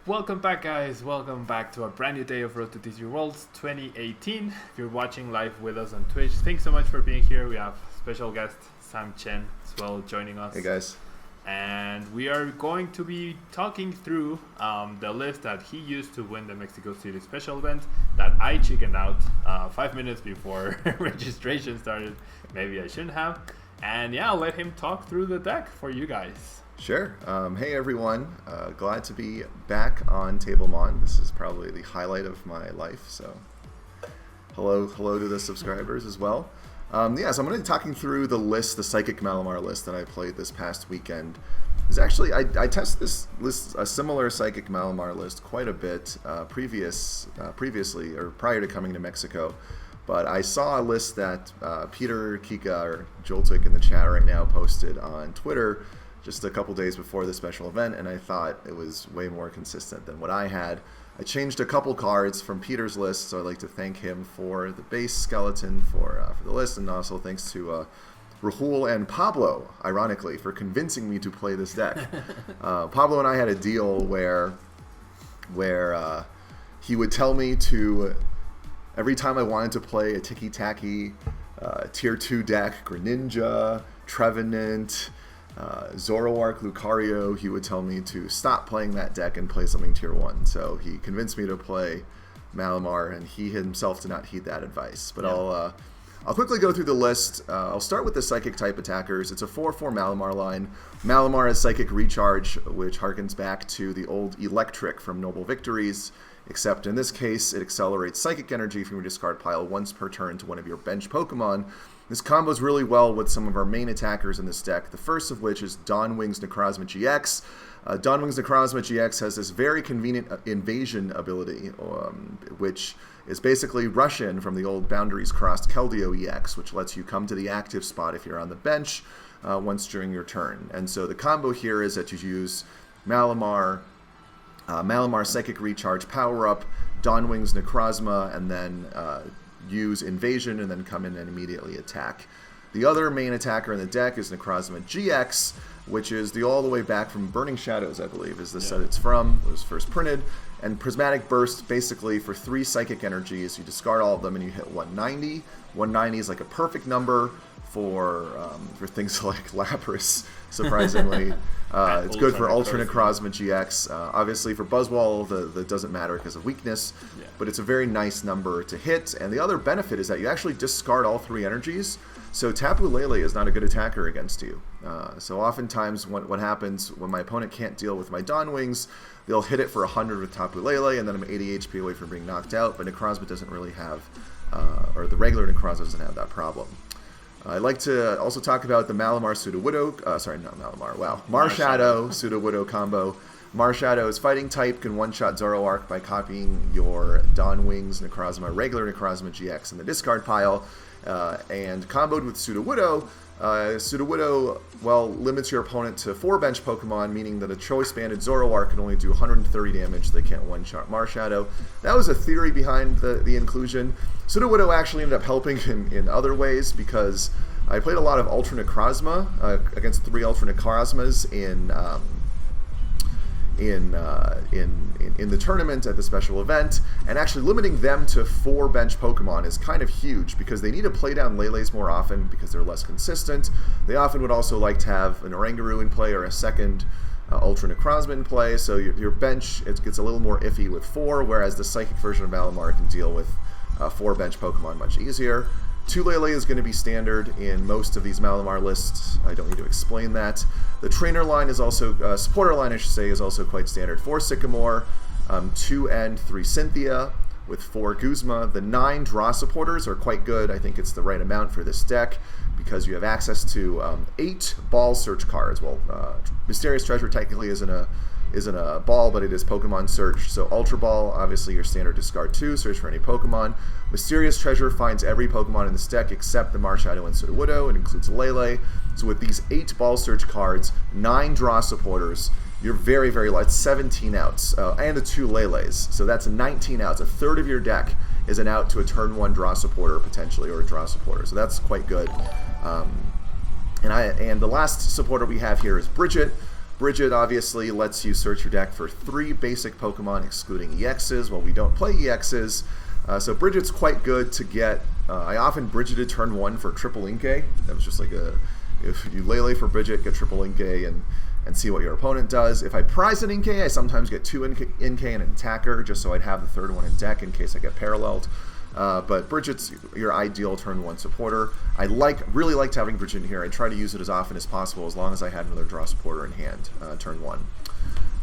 Welcome back, guys. Welcome back to a brand new day of Road to TCG Worlds 2018. If you're watching live with us on Twitch, thanks so much for being here. We have special guest Chen as well joining us. Hey guys. And we are going to be talking through the list that he used to win the Mexico City special event that I chickened out 5 minutes before registration started. Maybe I shouldn't have. And yeah, I'll let him talk through the deck for you guys. Sure. Hey everyone. Glad to be back on Tablemon. This is probably the highlight of my life. So hello to the subscribers as well. So I'm going to be talking through the list, the Psychic Malamar list that I played this past weekend. Is actually I tested this list, a similar Psychic Malamar list, quite a bit previously or prior to coming to Mexico. But I saw a list that Peter Kika or Joltik in the chat right now posted on Twitter just a couple days before the special event, and I thought it was way more consistent than what I had. I changed a couple cards from Peter's list, so I'd like to thank him for the base skeleton for the list, and also thanks to Rahul and Pablo, ironically, for convincing me to play this deck. Pablo and I had a deal where he would tell me to, every time I wanted to play a ticky-tacky tier 2 deck, Greninja, Trevenant, Zoroark, Lucario, he would tell me to stop playing that deck and play something tier 1. So he convinced me to play Malamar, and he himself did not heed that advice. But yeah. I'll quickly go through the list. I'll start with the Psychic type attackers. It's a 4/4 Malamar line. Malamar has Psychic Recharge, which harkens back to the old Electric from Noble Victories, except in this case it accelerates Psychic Energy from your discard pile once per turn to one of your bench Pokemon. This combos really well with some of our main attackers in this deck, the first of which is Dawnwing's Necrozma GX. Dawnwing's Necrozma GX has this very convenient invasion ability, which is basically Russian from the old Boundaries Crossed Keldeo EX, which lets you come to the active spot if you're on the bench once during your turn. And so the combo here is that you use Malamar, Malamar Psychic Recharge Power-Up, Dawnwing's Necrozma, and then use Invasion and then come in and immediately attack. The other main attacker in the deck is Necrozma GX, which is the all the way back from Burning Shadows, I believe, is the set it's from. It was first printed. And Prismatic Burst, basically for 3 Psychic Energies, you discard all of them and you hit 190. 190 is like a perfect number for things like Lapras, surprisingly. It's good for Ultra Necrozma GX. Obviously for Buzzwole, that doesn't matter because of weakness, but it's a very nice number to hit. And the other benefit is that you actually discard all 3 energies, so Tapu Lele is not a good attacker against you. So oftentimes what happens when my opponent can't deal with my Dawnwings, they'll hit it for 100 with Tapu Lele, and then I'm 80 HP away from being knocked out, but Necrozma doesn't really have, or the regular Necrozma doesn't have that problem. I'd like to also talk about the Malamar Sudowoodo, Marshadow Sudowoodo combo. Marshadow's fighting type can one-shot Zoroark by copying your Dawnwings Necrozma, regular Necrozma GX in the discard pile, and comboed with Sudowoodo. Sudowoodo, limits your opponent to 4 bench Pokemon, meaning that a choice-banded Zoroark can only do 130 damage. They can't one-shot Marshadow. That was a theory behind the inclusion. Sudowoodo actually ended up helping in other ways because I played a lot of Ultra Necrozma against 3 Ultra Necrozmas in the tournament at the special event, and actually limiting them to 4 bench Pokemon is kind of huge because they need to play down Lele's more often because they're less consistent. They often would also like to have an Oranguru in play or a second Ultra Necrozma in play, so your bench gets a little more iffy with 4, whereas the Psychic version of Malamar can deal with 4 bench Pokemon much easier. 2 Lele is going to be standard in most of these Malamar lists. I don't need to explain that. The trainer line is also, supporter line I should say, is also quite standard. 4 Sycamore, 2 and 3 Cynthia, with 4 Guzma. The 9 draw supporters are quite good. I think it's the right amount for this deck because you have access to 8 ball search cards. Well, Mysterious Treasure technically isn't a ball, but it is Pokemon Search. So Ultra Ball, obviously your standard discard 2, search for any Pokemon. Mysterious Treasure finds every Pokemon in this deck except the Marshadow and Sudowoodo. It includes Lele. So with these 8 ball search cards, 9 draw supporters, you're very, very light. 17 outs, and the 2 Leles. So that's 19 outs. A third of your deck is an out to a turn 1 draw supporter, potentially, or a draw supporter. So that's quite good. And the last supporter we have here is Bridget. Bridget obviously lets you search your deck for 3 basic Pokemon, excluding EXs. Well, we don't play EXs. So Bridget's quite good to get. I often Bridgeted turn 1 for triple Inkay. That was just like if you Lele for Bridget, get triple Inkay and see what your opponent does. If I prize an Inkay, I sometimes get 2 Inkay and an attacker, just so I'd have the 3rd one in deck in case I get paralleled. But Bridget's your ideal turn 1 supporter. I really liked having Bridget in here. I try to use it as often as possible, as long as I had another draw supporter in hand turn 1.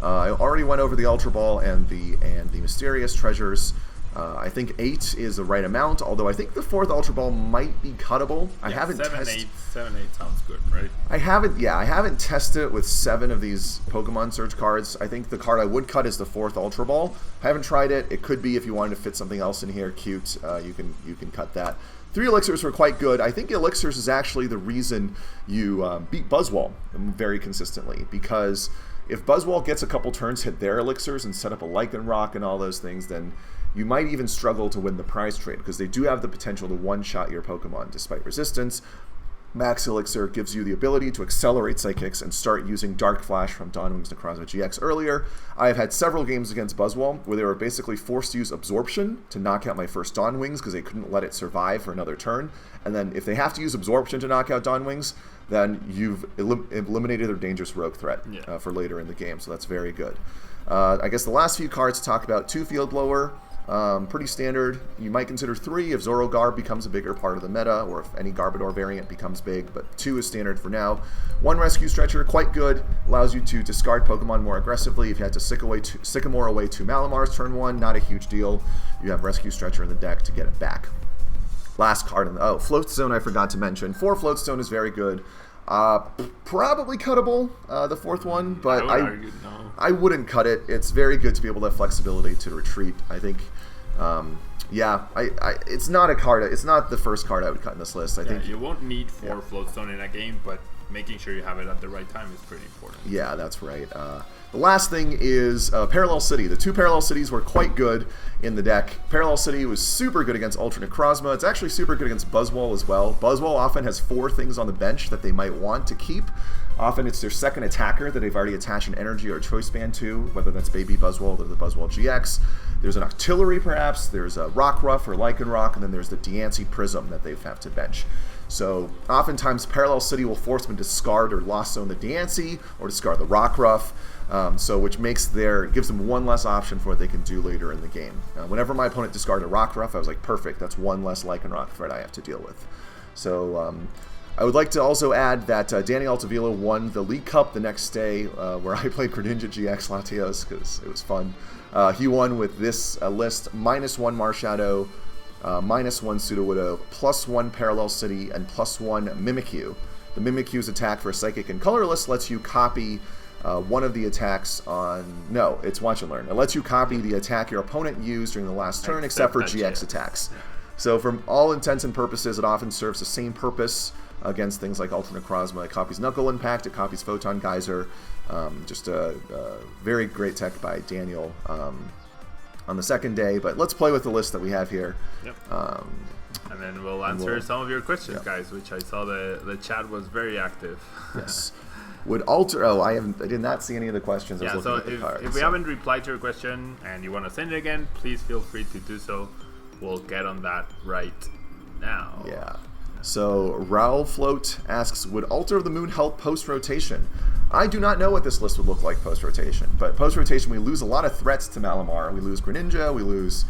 I already went over the Ultra Ball and the Mysterious Treasures. I think 8 is the right amount, although I think the 4th Ultra Ball might be cuttable. I haven't tested. 7, 8 sounds good, right? I haven't tested it with 7 of these Pokemon Surge cards. I think the card I would cut is the 4th Ultra Ball. I haven't tried it. It could be if you wanted to fit something else in here cute, you can cut that. 3 Elixirs were quite good. I think Elixirs is actually the reason you beat Buzzwole very consistently, because if Buzzwole gets a couple turns, hit their Elixirs and set up a Lycanroc and all those things, then you might even struggle to win the prize trade, because they do have the potential to one-shot your Pokemon despite resistance. Max Elixir gives you the ability to accelerate Psychics and start using Dark Flash from Dawnwing's Necrozma GX earlier. I have had several games against Buzzwole where they were basically forced to use Absorption to knock out my first Dawnwings because they couldn't let it survive for another turn. And then if they have to use Absorption to knock out Dawnwings, then you've eliminated their dangerous rogue threat for later in the game, so that's very good. I guess the last few cards to talk about: 2 Field Blower. Pretty standard. You might consider 3 if Zorogarb becomes a bigger part of the meta, or if any Garbodor variant becomes big, but 2 is standard for now. 1 Rescue Stretcher, quite good. Allows you to discard Pokemon more aggressively. If you had to Sycamore away 2 Malamars turn 1, not a huge deal. You have Rescue Stretcher in the deck to get it back. Last card in the... Floatstone I forgot to mention. 4 Floatstone is very good. Probably cuttable, the 4th one, but I wouldn't cut it. It's very good to be able to have flexibility to retreat. I think, it's not a card. It's not the first card I would cut in this list. I think you won't need 4 Floatstone in a game, but making sure you have it at the right time is pretty important. Yeah, that's right. The last thing is Parallel City. The 2 Parallel Cities were quite good in the deck. Parallel City was super good against Ultra Necrozma. It's actually super good against Buzzwole as well. Buzzwole often has 4 things on the bench that they might want to keep. Often it's their second attacker that they've already attached an energy or a choice band to, whether that's Baby Buzzwole or the Buzzwole GX. There's an Octillery perhaps, there's a Rockruff or Lycanroc, and then there's the Diancie Prism that they have to bench. So oftentimes Parallel City will force them to discard or Lost Zone the Diancie or discard the Rockruff, which gives them 1 less option for what they can do later in the game. Whenever my opponent discarded a Rockruff, I was like, perfect, that's 1 less Lycanroc threat I have to deal with. So I would like to also add that Danny Altavilla won the League Cup the next day, where I played Greninja GX Latios because it was fun. He won with this list: -1 Marshadow, -1 Sudowoodo, +1 Parallel City, and +1 Mimikyu. The Mimikyu's attack for Psychic and Colorless lets you copy one of the attacks on... No, it's Watch and Learn. It lets you copy the attack your opponent used during the last turn, except for GX attacks. So from all intents and purposes, it often serves the same purpose against things like Ultra Necrozma. It copies Knuckle Impact, it copies Photon Geyser. Just a very great tech by Daniel on the second day. But let's play with the list that we have here. Yep. And then we'll answer some of your questions, guys, which I saw the chat was very active. Yes. Would alter... Oh, I did not see any of the questions. Yeah, so if we haven't replied to your question and you want to send it again, please feel free to do so. We'll get on that right now. Yeah. So Raoul Float asks, would Altar of the Moon help post-rotation? I do not know what this list would look like post-rotation, but post-rotation we lose a lot of threats to Malamar. We lose Greninja, we lose...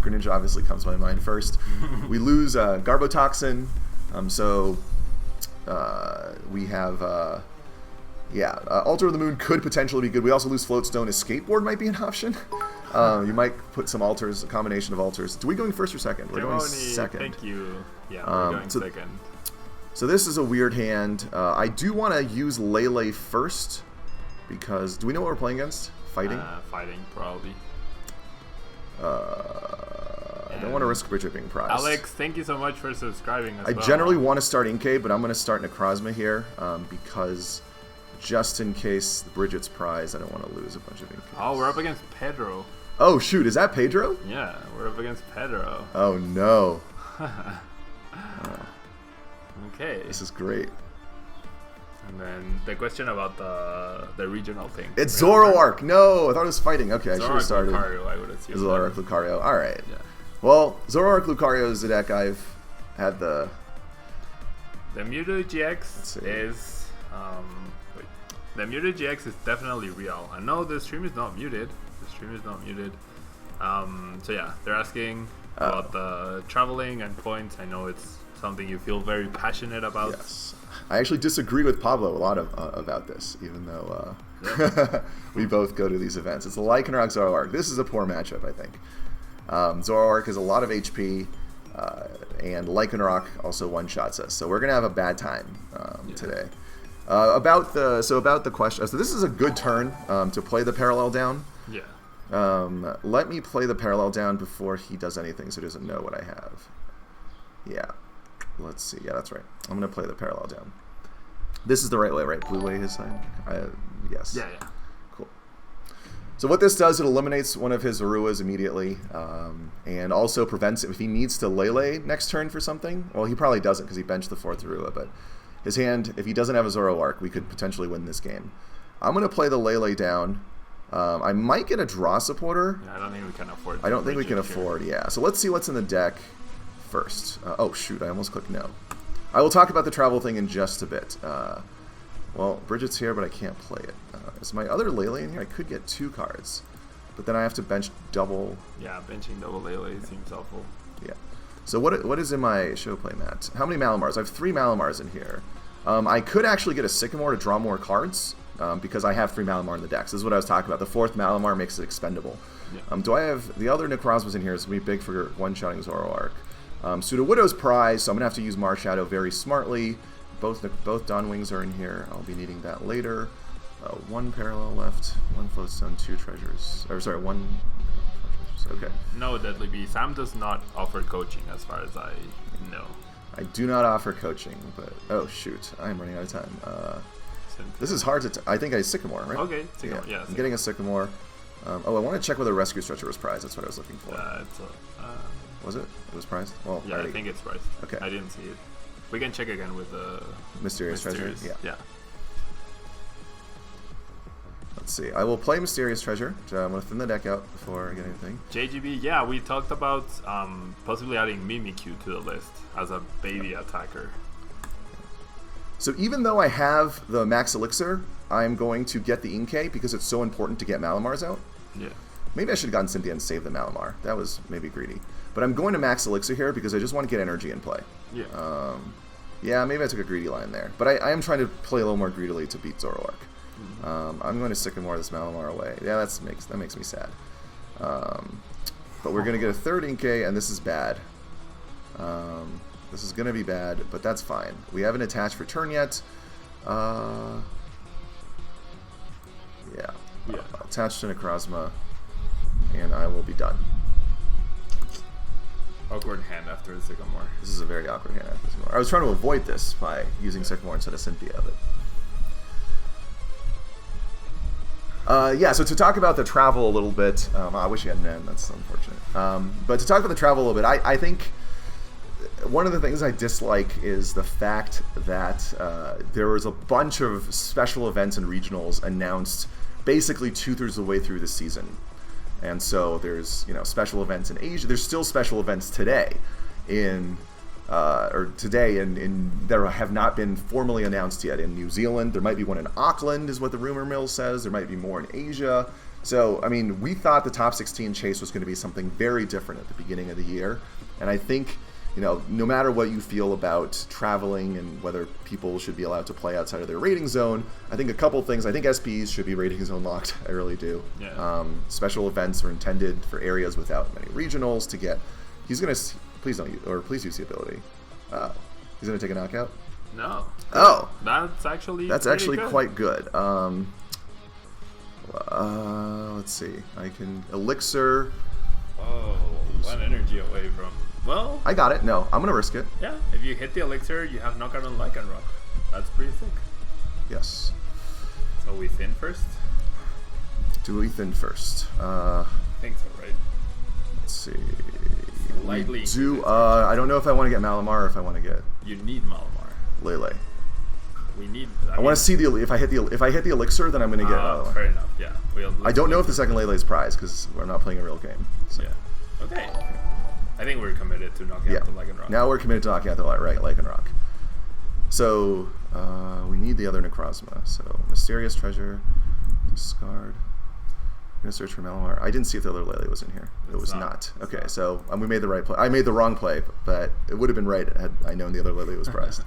Greninja obviously comes to my mind first. We lose Garbotoxin, we have... Altar of the Moon could potentially be good. We also lose Floatstone. A Skateboard might be an option. You might put some altars, a combination of altars. Do we going first or second? We're going second. Thank you. Yeah, we're going second. So this is a weird hand. I do want to use Lele first because... Do we know what we're playing against? Fighting? Fighting, probably. I don't want to risk Bridget being prized. Alex, thank you so much for subscribing as well. I generally want to start Inkay, but I'm going to start Necrozma here because... Just in case Bridget's prize, I don't want to lose a bunch of Inkays. Oh, we're up against Pedro. Oh, shoot. Is that Pedro? Yeah, we're up against Pedro. Oh, no. Okay. This is great. And then the question about the regional thing. It's Zoroark. No, I thought it was fighting. Okay, I should have Zoroark started. Lucario, I would assume. Zoroark Lucario. All right. Yeah. Well, Zoroark Lucario is the deck I've had the. The Mewtwo GX is wait. The Mewtwo GX is definitely real. I know the stream is not muted. So yeah, they're asking about the traveling and points. I know it's something you feel very passionate about. Yes. I actually disagree with Pablo a lot about this, even though we both go to these events. It's a Lycanroc Zoroark. This is a poor matchup, I think. Zoroark has a lot of HP, and Lycanroc also one-shots us. So we're going to have a bad time today. About the question, so this is a good turn to play the Parallel down. Yeah. Let me play the Parallel down before he does anything so he doesn't know what I have. Yeah. Let's see. Yeah, that's right. I'm going to play the Parallel down. This is the right way, right? Blue way his side? Yes. Yeah. Cool. So what this does, it eliminates one of his Aruas immediately, and also prevents if he needs to Lele next turn for something. Well, he probably doesn't because he benched the 4th Arua, but his hand, if he doesn't have a Zoroark, we could potentially win this game. I'm going to play the Lele down. I might get a draw supporter. Yeah, I don't think we can afford. I don't think we can afford, yeah. So let's see what's in the deck first. Oh, shoot, I almost clicked no. I will talk about the travel thing in just a bit. Well, Bridget's here, but I can't play it. Is my other Lele in here? I could get 2 cards, but then I have to bench double. Yeah, benching double Lele seems awful. Yeah. So what is in my show play mat? How many Malamars? I have 3 Malamars in here. I could actually get a Sycamore to draw more cards because I have 3 Malamar in the deck. So this is what I was talking about. The 4th Malamar makes it expendable. Yeah. Do I have the other Necrozmas in here? It's going to be big for one-shotting Zoroark. Pseudo Widow's Prize, so I'm going to have to use Marshadow very smartly. Both Dawn Wings are in here. I'll be needing that later. 1 Parallel left, 1 Floatstone, 2 Treasures. Or sorry, 1 Okay. No, Deadly Bee. Sam does not offer coaching as far as I know. I do not offer coaching, but... Oh, shoot. I am running out of time. This is hard to... I think I Sycamore, right? Okay, Sycamore, yeah. I'm getting a Sycamore. Oh, I want to check whether Rescue Stretcher was prized. That's what I was looking for. Was it? It was prized? Well, yeah, I think it's prized. Okay. I didn't see it. We can check again with the... Mysterious Treasure? Yeah. Let's see. I will play Mysterious Treasure. I'm going to thin the deck out before I get anything. JGB, yeah, we talked about possibly adding Mimikyu to the list as a baby attacker. So even though I have the Max Elixir, I'm going to get the Inkay because it's so important to get Malamars out. Yeah. Maybe I should have gotten Cynthia and saved the Malamar. That was maybe greedy. But I'm going to Max Elixir here because I just want to get energy in play. Yeah. Yeah, maybe I took a greedy line there. But I am trying to play a little more greedily to beat Zoroark. I'm going to Sycamore this Malamar away. Yeah, that makes me sad. But we're going to get a 3rd Inkay, and this is bad. This is going to be bad, but that's fine. We haven't attached for turn yet. Yeah. Attached to Necrozma, and I will be done. Awkward hand after the Sycamore. This is a very awkward hand after the Sycamore. I was trying to avoid this by using Sycamore instead of Cynthia, but... yeah, so to talk about the travel a little bit, I wish you had an end, that's unfortunate. But to talk about the travel a little bit, I think one of the things I dislike is the fact that there was a bunch of special events and regionals announced basically 2/3 of the way through the season. And so there's, special events in Asia. There's still special events today in there have not been formally announced yet in New Zealand. There might be one in Auckland, is what the rumor mill says. There might be more in Asia. So, I mean, we thought the top 16 chase was going to be something very different at the beginning of the year. And I think, no matter what you feel about traveling and whether people should be allowed to play outside of their rating zone, I think a couple things. I think SPEs should be rating zone locked. I really do. Yeah. Special events are intended for areas without many regionals to get. He's going to. Please don't use, or please use the ability. He's going to take a knockout? No. Oh. That's actually good. Quite good. Let's see. I can Elixir. Oh, 1 energy away from... Well... I got it. No, I'm going to risk it. Yeah, if you hit the Elixir, you have knockout on Lycanroc. That's pretty sick. Yes. So we thin first? Do we thin first? I think so, right? Let's see. Slightly. I don't know if I want to get Malamar or if I want to get... You need Malamar. Lele. we need. I want to see if I hit the elixir, then I'm gonna get. Fair enough. Yeah. I don't know if the second Lele is prize because we're not playing a real game. So. Yeah. Okay. I think we're committed to knocking out the Lycanroc. Now we're committed to knocking out the Lycanroc. So we need the other Necrozma. So Mysterious Treasure, discard. I'm gonna search for Malamar. I didn't see if the other Lele was in here. It was not. Okay, so we made the right play. I made the wrong play, but it would have been right had I known the other Lele was prized.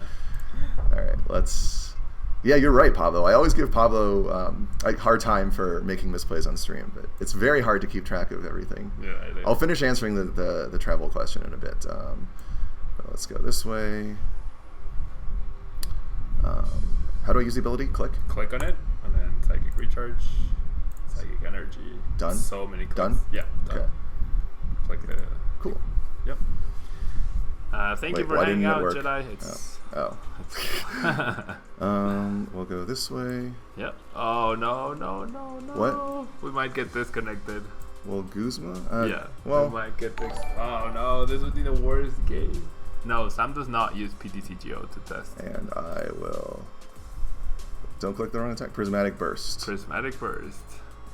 All right, let's. Yeah, you're right, Pablo. I always give Pablo a hard time for making misplays on stream, but it's very hard to keep track of everything. Yeah, I'll finish answering the travel question in a bit. But let's go this way. How do I use the ability? Click? Click on it, and then Psychic Recharge, Psychic Energy. Done? So many clicks. Done? Yeah, done. Okay. Click the... Cool. Yep. Thank you for hanging out, Jedi. We'll go this way. Yep. Oh, no. What? We might get disconnected. Well, Guzma? Yeah. Well, we might get this. Oh, no. This would be the worst game. No, Sam does not use PTCGO to test. And I will... Don't click the wrong attack. Prismatic Burst. Prismatic Burst.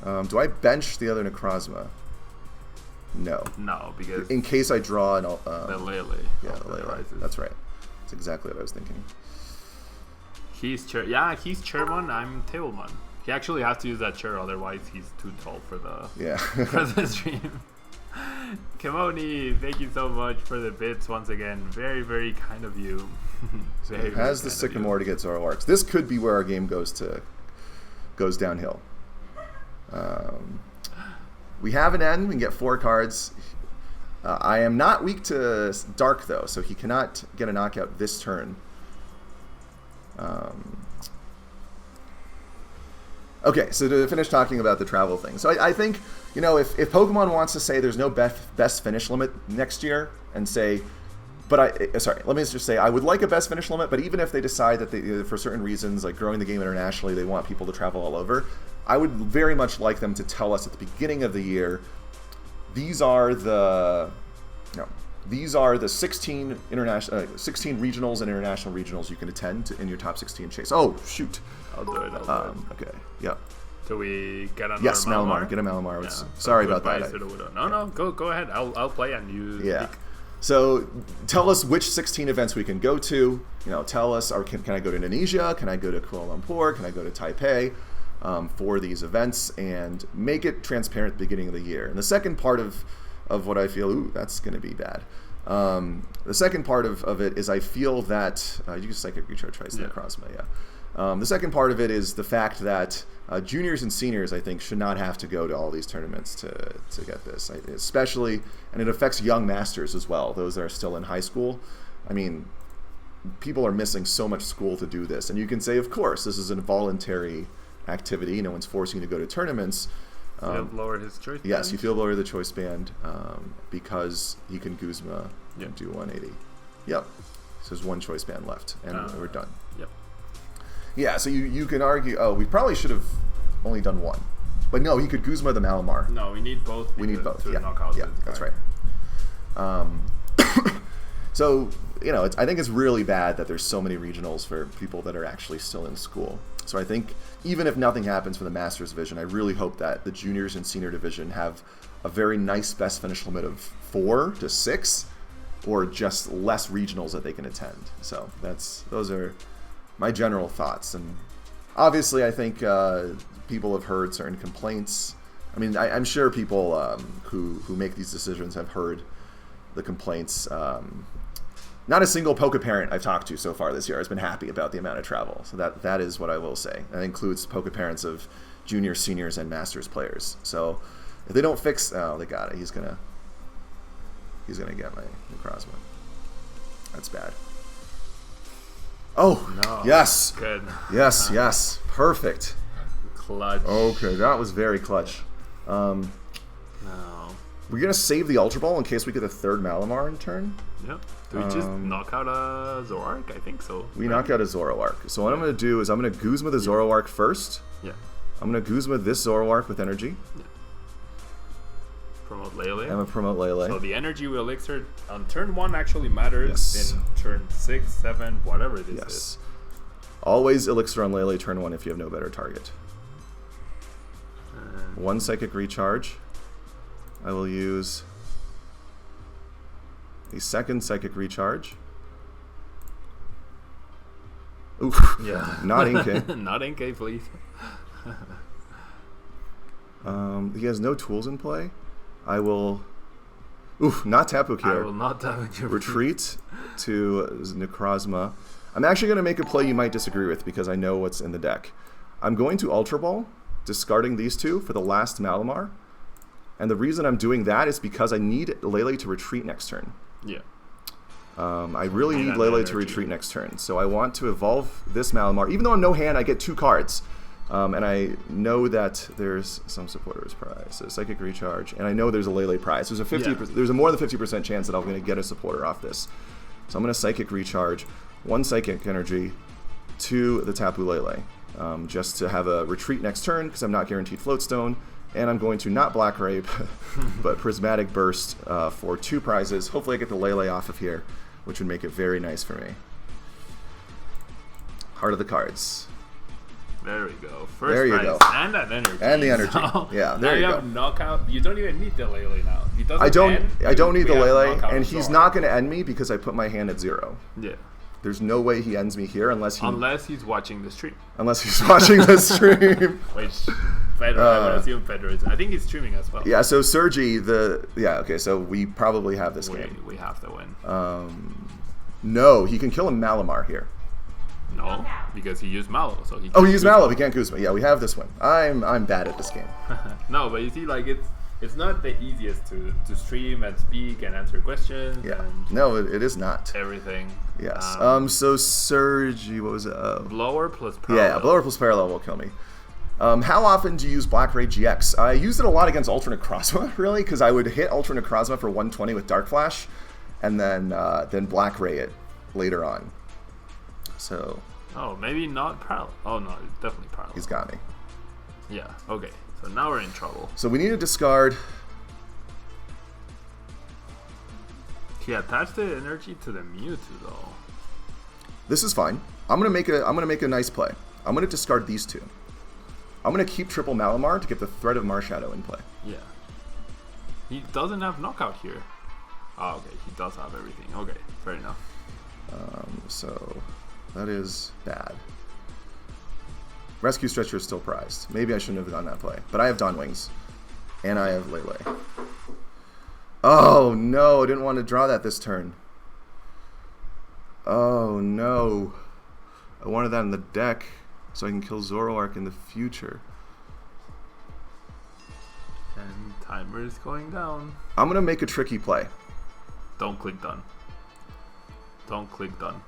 Do I bench the other Necrozma? No. No, because... In case I draw the Lele. Yeah, the Lele. That's right. That's exactly what I was thinking. He's Chairman. I'm Tablemon. He actually has to use that chair, otherwise he's too tall for the stream. Kimoni, thank you so much for the bits once again. Very, very kind of you. So he has the Sycamore to get Zoroarks. This could be where our game goes downhill. We have an N. We can get 4 cards. I am not weak to Dark, though, so he cannot get a knockout this turn. Okay, so to finish talking about the travel thing. So I think, you know, if Pokemon wants to say there's no best finish limit next year and say, let me just say, I would like a best finish limit, but even if they decide that they, for certain reasons, like growing the game internationally, they want people to travel all over, I would very much like them to tell us at the beginning of the year, these are the 16 regionals and international regionals you can attend in your top 16 chase. Oh, shoot. I'll do it. Okay, yep. Do we get another Malamar? Get a Malamar. Yeah. Sorry about that. No, go ahead. I'll play and you speak. So tell us which 16 events we can go to. You know, tell us, or can I go to Indonesia? Can I go to Kuala Lumpur? Can I go to Taipei for these events? And make it transparent at the beginning of the year. And the second part of what I feel, that's going to be bad. The second part of it is I feel that you can Psychic Recharge twice in Necrozma, the second part of it is the fact that juniors and seniors, I think, should not have to go to all these tournaments to get this, especially, and it affects young masters as well, those that are still in high school. I mean, people are missing so much school to do this, and you can say, of course, this is a voluntary activity. No one's forcing you to go to tournaments. Lower his choice band? Yes, you feel lower the choice band because he can Guzma and do 180. Yep. So there's one choice band left, and we're done. Yep. Yeah, so you can argue, we probably should have only done one. But no, he could Guzma the Malamar. No, we need both. We need both, to knock out yeah, that's right. So, you know, I think it's really bad that there's so many regionals for people that are actually still in school. So I think even if nothing happens for the Masters Division, I really hope that the juniors and senior division have a very nice best finish limit of 4 to 6, or just less regionals that they can attend. So those are my general thoughts. And obviously, I think people have heard certain complaints. I mean, I'm sure people who make these decisions have heard the complaints. Not a single Poke parent I've talked to so far this year has been happy about the amount of travel. So that is what I will say. That includes Poke parents of juniors, seniors, and Masters players. So if they don't fix, they got it. He's gonna get my Necrozma. That's bad. Oh no! Yes. Good. Yes. Perfect. Clutch. Okay, that was very clutch. No. We're gonna save the Ultra Ball in case we get a third Malamar in turn. Yep. Do we just knock out a Zoroark? I think so. We knock out a Zoroark. So what I'm going to do is I'm going to Guzma the Zoroark first. Yeah. I'm going to Guzma this Zoroark with energy. Yeah. Promote Lele. I'm going to promote Lele. So the energy will elixir on turn 1 actually matters in turn 6, 7, whatever this is. Always Elixir on Lele turn 1 if you have no better target. 1 Psychic Recharge. I will use a second Psychic Recharge. Oof. Yeah. Not Inkay. Not Inkay, please. He has no tools in play. I will... Oof, not Tapu Killer. I will not tap your Retreat to Necrozma. I'm actually going to make a play you might disagree with because I know what's in the deck. I'm going to Ultra Ball, discarding these two for the last Malamar. And the reason I'm doing that is because I need Lele to retreat next turn. Yeah. I really need Lele to retreat next turn. So I want to evolve this Malamar. Even though I'm no hand, I get 2 cards. And I know that there's some supporters prize, so Psychic Recharge, and I know there's a Lele prize. There's a 50%, there's a more than 50% chance that I'm going to get a supporter off this. So I'm going to Psychic Recharge 1 Psychic Energy to the Tapu Lele, just to have a retreat next turn because I'm not guaranteed Floatstone, and I'm going to not Black Rape, but Prismatic Burst for 2 prizes. Hopefully I get the Lele off of here, which would make it very nice for me. Heart of the cards. There we go. First there you prize. go. And that energy. And the energy. So yeah, now there you you go. have knockout. You don't even need the Lele now. He doesn't I don't need the Lele, knockout and as he's well. not going to end me because I put my hand at 0. Yeah. There's no way he ends me here unless he's watching the stream. Unless he's watching the stream. Which Pedro, I would assume Pedro is. I think he's streaming as well. Yeah, so Sergi, okay, so we probably have this game. We have to win. No, he can kill a Malamar here. No, because he used Mallow, so he. Oh, he used Mallow. He can't Kuzma. Yeah, we have this one. I'm bad at this game. No, but you see, like it's not the easiest to stream and speak and answer questions. Yeah. And No, it is not. everything. Yes. So Sergi, what was it? Blower plus parallel. Yeah, Blower plus Parallel will kill me. How often do you use Black Ray GX? I used it a lot against Ultra Necrozma, really, because I would hit Ultra Necrozma for 120 with Dark Flash, and then Black Ray it later on. So. Oh, maybe not parallel. Oh no, it's definitely parallel. He's got me. Yeah. Okay. So now we're in trouble. So we need to discard. He attached the energy to the Mewtwo though. This is fine. I'm gonna make a nice play. I'm gonna discard these 2. I'm gonna keep triple Malamar to get the threat of Marshadow in play. Yeah. He doesn't have knockout here. Oh, okay. He does have everything. Okay, fair enough. So that is bad. Rescue Stretcher is still prized. Maybe I shouldn't have done that play. But I have Dawn Wings. And I have Lele. Oh no, I didn't want to draw that this turn. Oh no. I wanted that in the deck so I can kill Zoroark in the future. And timer is going down. I'm going to make a tricky play. Don't click done. Don't click done.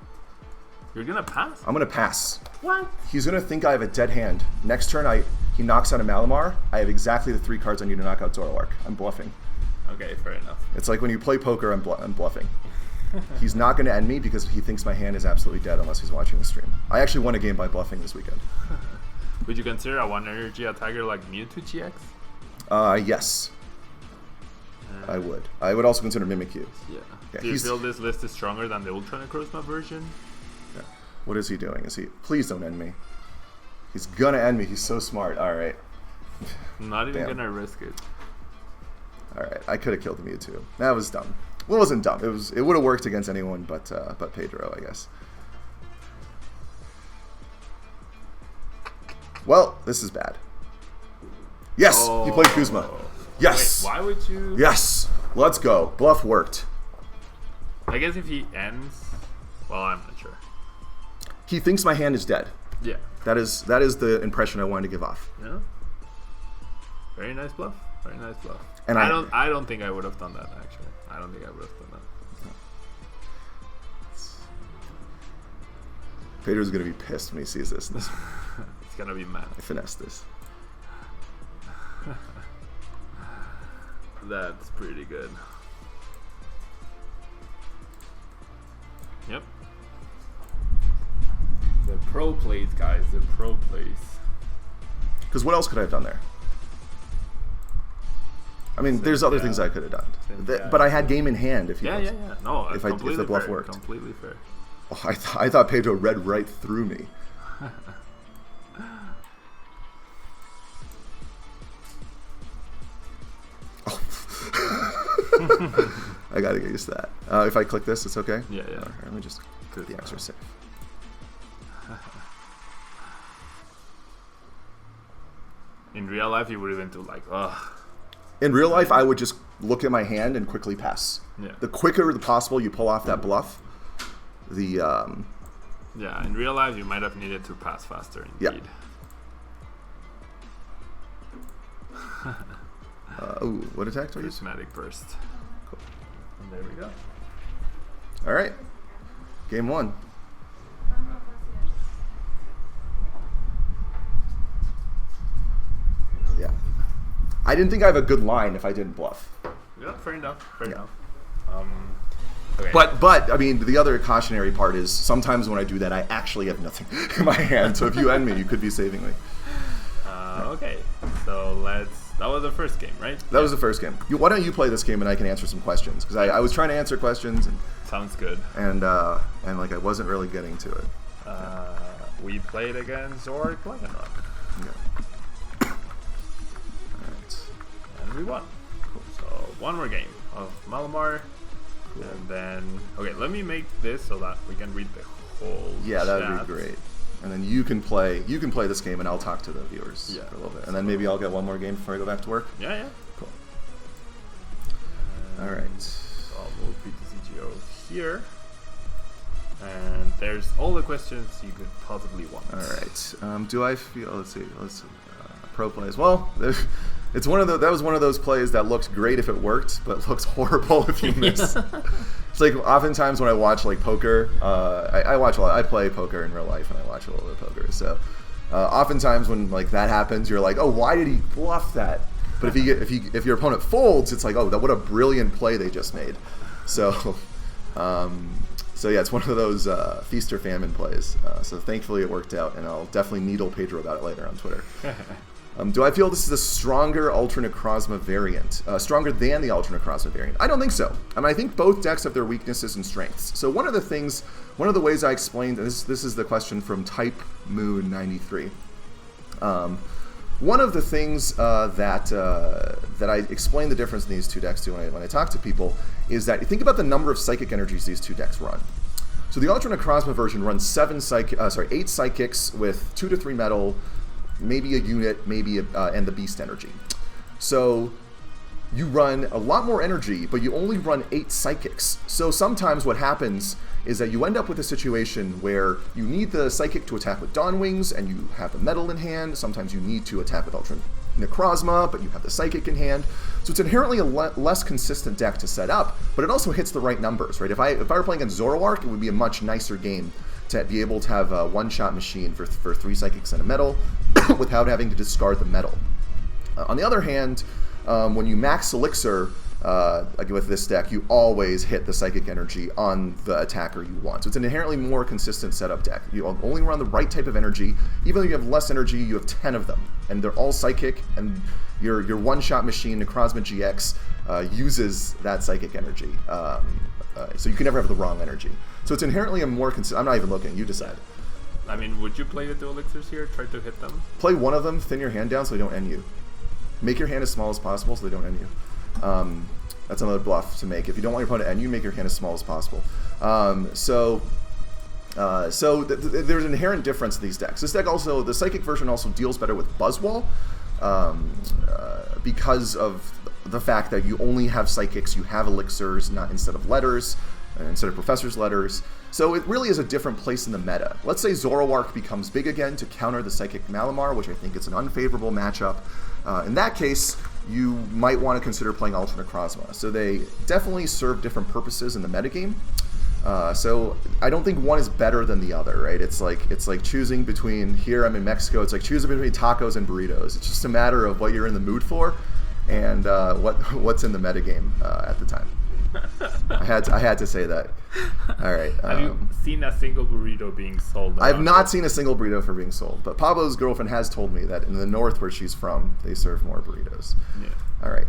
You're gonna pass? I'm going to pass. What? He's going to think I have a dead hand. Next turn, he knocks out a Malamar. I have exactly the 3 cards I need to knock out Zoroark. I'm bluffing. Okay, fair enough. It's like when you play poker, I'm bluffing. He's not going to end me because he thinks my hand is absolutely dead unless he's watching the stream. I actually won a game by bluffing this weekend. Would you consider a 1 energy attacker like Mewtwo GX? Yes. I would. I would also consider Mimikyu. Yeah. Yeah, Do you feel this list is stronger than the Ultra Necrozma version? Yeah. What is he doing? Please don't end me. He's gonna end me. He's so smart. All right. I'm not even Damn. gonna risk it. All right. I could have killed the Mewtwo. That was dumb. Well, it wasn't dumb. It would have worked against anyone but Pedro, I guess. Well, this is bad. Yes, he played Kuzma. Yes. Wait, why would you? Yes. Let's go. Bluff worked. I guess if he ends, well, I'm not sure. He thinks my hand is dead. Yeah. That is the impression I wanted to give off. Yeah. Very nice bluff. Very nice bluff. And I don't think I would have done that actually. I don't think I would have done that. Pedro's gonna be pissed when he sees this. It's gonna be mad. I finessed this. That's pretty good. Yep. The pro plays, guys. The pro plays. Because what else could I have done there? I mean, there's other things I could have done. But I had game in hand. If yeah. No, if the bluff worked. Completely fair. Oh, I thought Pedro read right through me. I gotta get used to that. If I click this, it's okay? Yeah, yeah. Right, let me just get the extra safe. In real life, you would even do like, ugh. In real life, I would just look at my hand and quickly pass. Yeah. The quicker possible you pull off that bluff, the... yeah, in real life, you might have needed to pass faster, indeed. Yeah. Ooh, what attack do I use? Prismatic Burst. Cool. And there we go. All right. Game 1. Yeah. I didn't think I have a good line if I didn't bluff. Yeah, fair enough. Fair Yeah. enough. Okay. But I mean, the other cautionary part is sometimes when I do that, I actually have nothing in my hand. So if you end me, you could be saving me. Okay, so that was the first game, right? That was the first game. Why don't you play this game and I can answer some questions? Because I was trying to answer questions. Sounds good. And like I wasn't really getting to it. We played against Zork Dragonrock. Yeah. Alright. And we won. Cool. So one more game of Malamar. Cool. And then, okay, let me make this so that we can read the whole Yeah, that chat. would be great. And then you can play this game and I'll talk to the viewers for a little bit. And then maybe I'll get one more game before I go back to work. Yeah, yeah. Cool. Alright. So I'll move BTCG over here. And there's all the questions you could possibly want. Alright. Do I feel, let's see, pro plays. Well, it's one of the, that was one of those plays that looks great if it worked, but looks horrible if you miss. It's like oftentimes when I watch like poker, I watch a lot. I play poker in real life, and I watch a little bit of poker. So oftentimes when like that happens, you're like, oh, why did he bluff that? But if your opponent folds, it's like, oh, what a brilliant play they just made. So so yeah, it's one of those feast or famine plays. So thankfully it worked out, and I'll definitely needle Pedro about it later on Twitter. Do I feel this is a stronger Ultra Necrozma variant? Stronger than the Ultra Necrozma variant? I don't think so. I mean, I think both decks have their weaknesses and strengths. So one of the ways I explained, this is the question from Type Moon 93. One of the things that I explain the difference in these two decks to when I talk to people is that you think about the number of psychic energies these two decks run. So the Ultra Necrozma version runs 8 psychics with 2 to 3 metal, maybe a unit, and the beast energy. So you run a lot more energy, but you only run 8 psychics. So sometimes what happens is that you end up with a situation where you need the psychic to attack with Dawn Wings, and you have the metal in hand. Sometimes you need to attack with Ultra Necrozma, but you have the psychic in hand. So it's inherently a less consistent deck to set up, but it also hits the right numbers, right? If I were playing against Zoroark, it would be a much nicer game to be able to have a one-shot machine for 3 psychics and a metal without having to discard the metal. On the other hand, when you max Elixir with this deck, you always hit the psychic energy on the attacker you want. So it's an inherently more consistent setup deck. You only run the right type of energy. Even though you have less energy, you have 10 of them, and they're all psychic, and your one-shot machine, Necrozma GX, uses that psychic energy. So you can never have the wrong energy. So it's inherently a more consistent... I'm not even looking. You decide. I mean, would you play the 2 elixirs here? Try to hit them? Play one of them, thin your hand down so they don't end you. Make your hand as small as possible so they don't end you. That's another bluff to make. If you don't want your opponent to end you, make your hand as small as possible. So there's an inherent difference in these decks. This deck also, the Psychic version also deals better with Buzzwall because of the fact that you only have Psychics, you have Elixirs, not instead of letters, instead of Professor's letters. So it really is a different place in the meta. Let's say Zoroark becomes big again to counter the Psychic Malamar, which I think is an unfavorable matchup. In that case, you might want to consider playing Ultra Necrozma. So they definitely serve different purposes in the metagame. So I don't think one is better than the other, right? It's like choosing between, here I'm in Mexico, it's like choosing between tacos and burritos. It's just a matter of what you're in the mood for and what's in the metagame at the time. I had to say that. All right. Have you seen a single burrito being sold? I've not seen a single burrito for being sold, but Pablo's girlfriend has told me that in the north where she's from, they serve more burritos. Yeah. All right.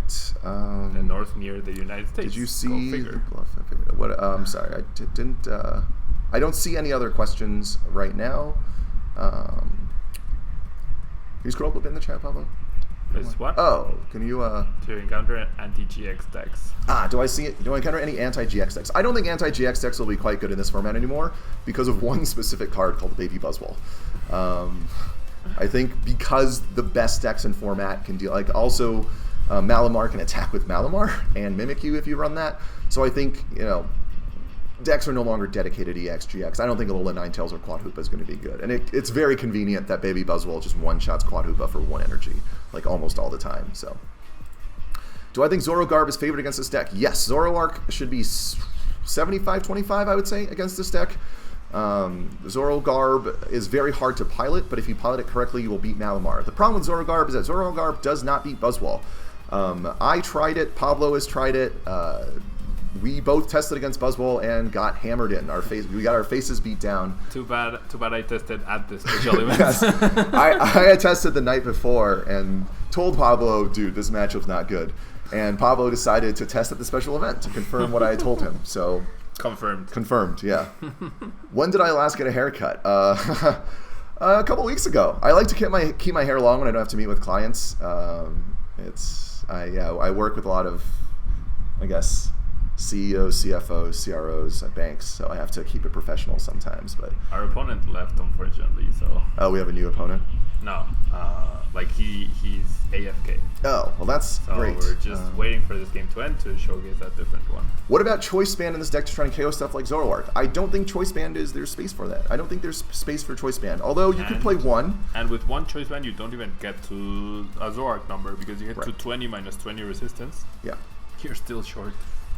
The north near the United States. Did you see the bluff? What? Sorry, I didn't. I don't see any other questions right now. Can you scroll up a bit in the chat, Pablo? Is what? Oh, can you To encounter anti-GX decks. do I see it? Do I encounter any anti-GX decks? I don't think anti-GX decks will be quite good in this format anymore because of one specific card called the Baby Buzzwole. I think because the best decks in format can deal, like also Malamar can attack with Malamar and mimic you if you run that. So I think, you know, decks are no longer dedicated EX, GX. I don't think Alola Ninetales or Quad Hoopa is going to be good. And it's very convenient that Baby Buzzwole just one-shots Quad Hoopa for 1 energy, like almost all the time. So, do I think Zorogarb is favored against this deck? Yes, Zoroark should be 75-25, I would say, against this deck. Zorogarb is very hard to pilot, but if you pilot it correctly, you will beat Malamar. The problem with Zorogarb is that Zorogarb does not beat Buzzwole. I tried it, Pablo has tried it, we both tested against Buzzwole and got hammered in. We got our faces beat down. Too bad I tested at the special event. Yes. I had tested the night before and told Pablo, dude, this matchup's not good. And Pablo decided to test at the special event to confirm what I told him. So Confirmed, yeah. When did I last get a haircut? A couple weeks ago. I like to keep my hair long when I don't have to meet with clients. I work with a lot of, I guess, CEOs, CFOs, CROs at banks, so I have to keep it professional sometimes. But our opponent left, unfortunately. So we have a new opponent. No, like he's AFK. Oh, well, that's great. So we're just waiting for this game to end to showcase that different one. What about Choice Band in this deck to try and KO stuff like Zoroark? I don't think Choice Band there's space for that. I don't think there's space for Choice Band. Although you could play one. And with one Choice Band, you don't even get to a Zoroark number because you hit to 20 minus 20 resistance. Yeah. You're still short.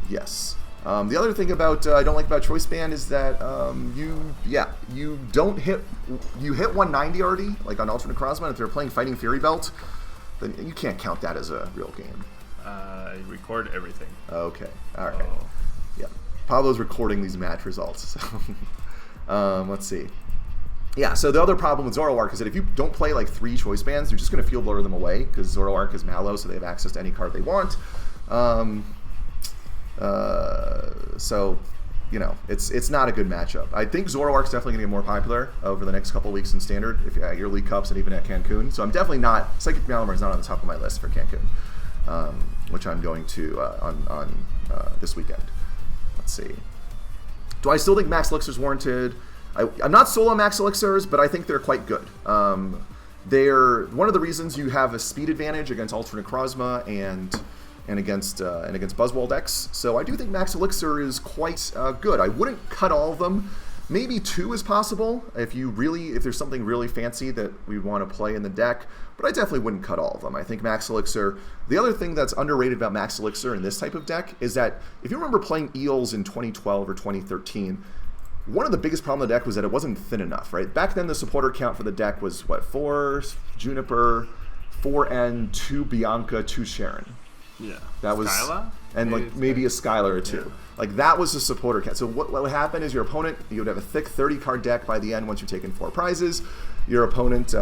Yes. The other thing about I don't like about Choice Band is that you hit 190 already, like on Alternate Crossman. If they're playing Fighting Fury Belt, then you can't count that as a real game. I record everything. Okay. All right. Yeah. Pablo's recording these match results. So, let's see. Yeah, so the other problem with Zoroark is that if you don't play like 3 Choice Bands, you're just going to field blur them away because Zoroark is Mallow, so they have access to any card they want. So, you know, it's not a good matchup. I think Zoroark's definitely going to get more popular over the next couple weeks in Standard, if at your League Cups and even at Cancun. So I'm definitely not, Psychic Malamar is not on the top of my list for Cancun, which I'm going to on this weekend. Let's see. Do I still think Max Elixir's warranted? I'm not sold on Max Elixirs, but I think they're quite good. They're one of the reasons you have a speed advantage against Alternate Krozma and against Buzzwole decks. So I do think Max Elixir is quite good. I wouldn't cut all of them. Maybe 2 is possible if there's something really fancy that we want to play in the deck, but I definitely wouldn't cut all of them. I think Max Elixir, the other thing that's underrated about Max Elixir in this type of deck is that if you remember playing Eels in 2012 or 2013, one of the biggest problems of the deck was that it wasn't thin enough, right? Back then the supporter count for the deck was, what, 4 Juniper, 4 N, 2 Bianca, 2 Sharon. Yeah. That was Skyla? And like maybe a Skylar or 2. Yeah. Like that was the supporter count. So what would happen is your opponent, you would have a thick 30 card deck by the end once you've taken 4 prizes. Your opponent